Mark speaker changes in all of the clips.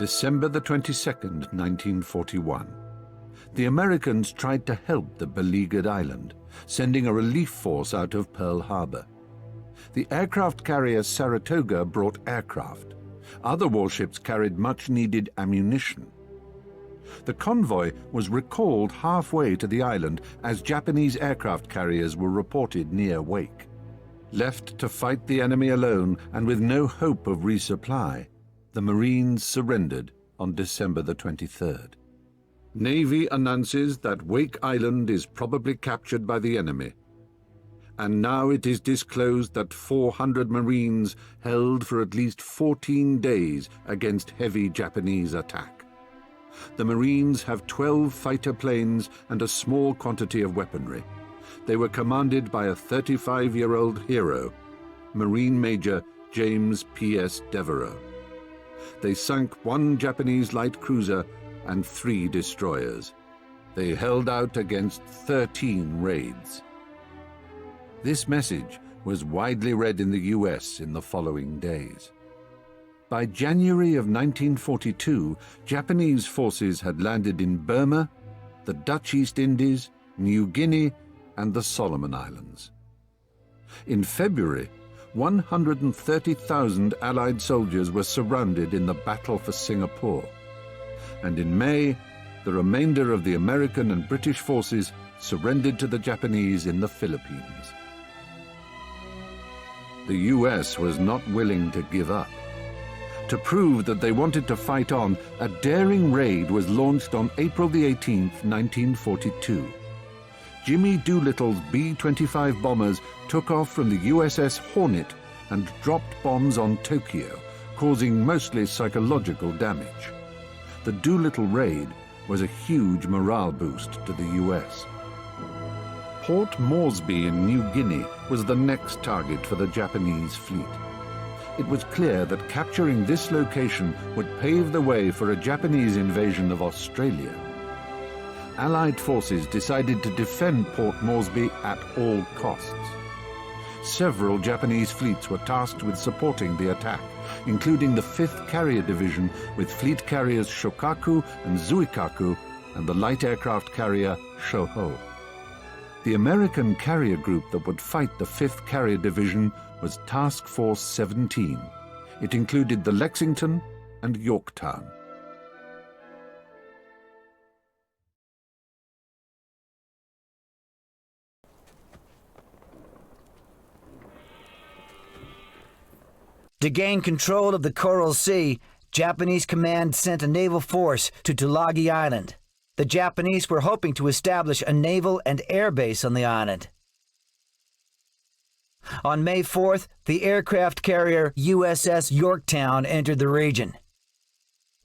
Speaker 1: December the 22nd, 1941. The Americans tried to help the beleaguered island, sending a relief force out of Pearl Harbor. The aircraft carrier Saratoga brought aircraft. Other warships carried much-needed ammunition. The convoy was recalled halfway to the island as Japanese aircraft carriers were reported near Wake. Left to fight the enemy alone and with no hope of resupply, the Marines surrendered on December the 23rd. Navy announces that Wake Island is probably captured by the enemy. And now it is disclosed that 400 Marines held for at least 14 days against heavy Japanese attack. The Marines have 12 fighter planes and a small quantity of weaponry. They were commanded by a 35-year-old hero, Marine Major James P.S. Devereux. They sunk 1 Japanese light cruiser and 3 destroyers. They held out against 13 raids. This message was widely read in the U.S. in the following days. By January of 1942, Japanese forces had landed in Burma, the Dutch East Indies, New Guinea, and the Solomon Islands. In February, 130,000 Allied soldiers were surrounded in the Battle for Singapore. And in May, the remainder of the American and British forces surrendered to the Japanese in the Philippines. The US was not willing to give up. To prove that they wanted to fight on, a daring raid was launched on April the 18th, 1942. Jimmy Doolittle's B-25 bombers took off from the USS Hornet and dropped bombs on Tokyo, causing mostly psychological damage. The Doolittle raid was a huge morale boost to the US. Port Moresby in New Guinea was the next target for the Japanese fleet. It was clear that capturing this location would pave the way for a Japanese invasion of Australia. Allied forces decided to defend Port Moresby at all costs. Several Japanese fleets were tasked with supporting the attack, including the 5th Carrier Division with fleet carriers Shokaku and Zuikaku and the light aircraft carrier Shoho. The American carrier group that would fight the 5th Carrier Division was Task Force 17. It included the Lexington and Yorktown.
Speaker 2: To gain control of the Coral Sea, Japanese command sent a naval force to Tulagi Island. The Japanese were hoping to establish a naval and air base on the island. On May 4th, the aircraft carrier USS Yorktown entered the region.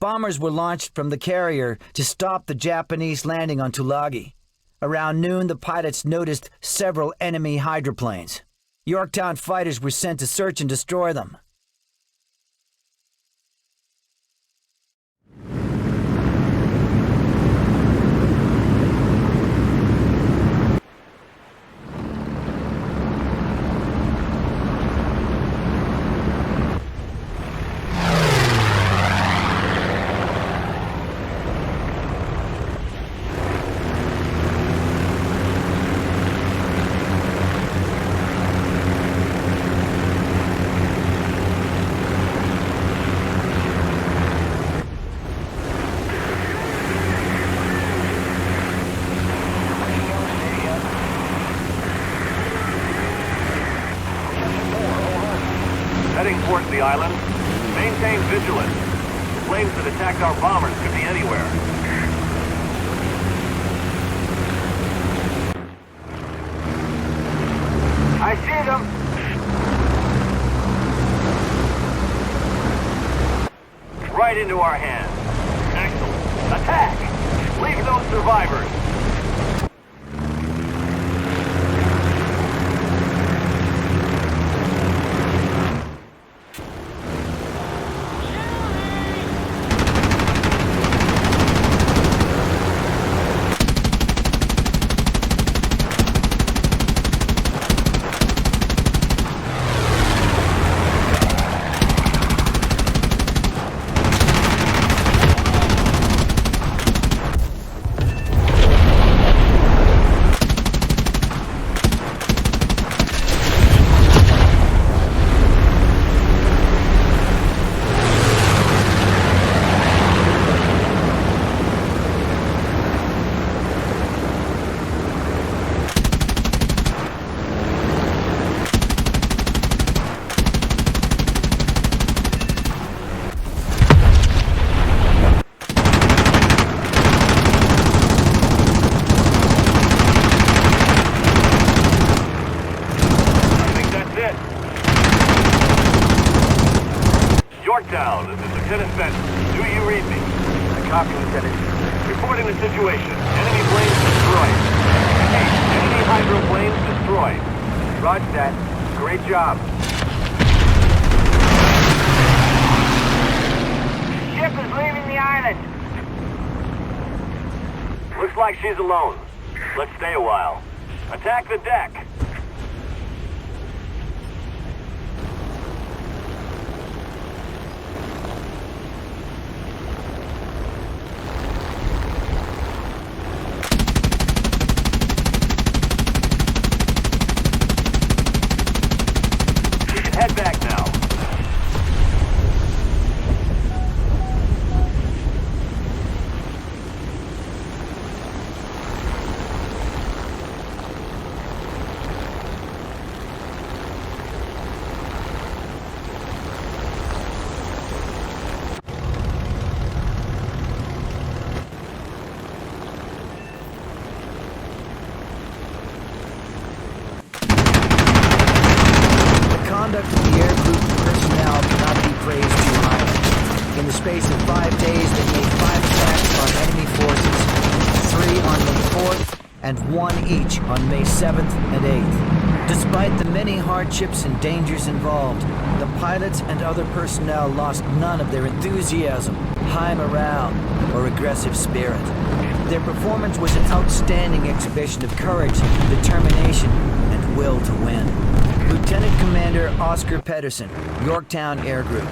Speaker 2: Bombers were launched from the carrier to stop the Japanese landing on Tulagi. Around noon, the pilots noticed several enemy hydroplanes. Yorktown fighters were sent to search and destroy them.
Speaker 3: Heading towards the island. Maintain vigilance. The planes that attacked our bombers could be anywhere. I see them! Right into our hands. Excellent. Attack! Leave those survivors! Benson. Do you read me?
Speaker 4: I copy, Lieutenant.
Speaker 3: Reporting the situation. Enemy planes destroyed. Repeat, enemy hydroplanes destroyed.
Speaker 4: Roger that. Great job.
Speaker 5: Ship is leaving the island.
Speaker 3: Looks like she's alone. Let's stay a while. Attack the deck. We can head back now.
Speaker 2: The conduct of the air group personnel cannot be praised too highly. In the space of 5 days, they made 5 attacks on enemy forces, 3 on May 4th, and 1 each on May 7th and 8th. Despite the many hardships and dangers involved, the pilots and other personnel lost none of their enthusiasm, high morale, or aggressive spirit. Their performance was an outstanding exhibition of courage, determination, and will to win. Lieutenant Commander Oscar Pedersen, Yorktown Air Group.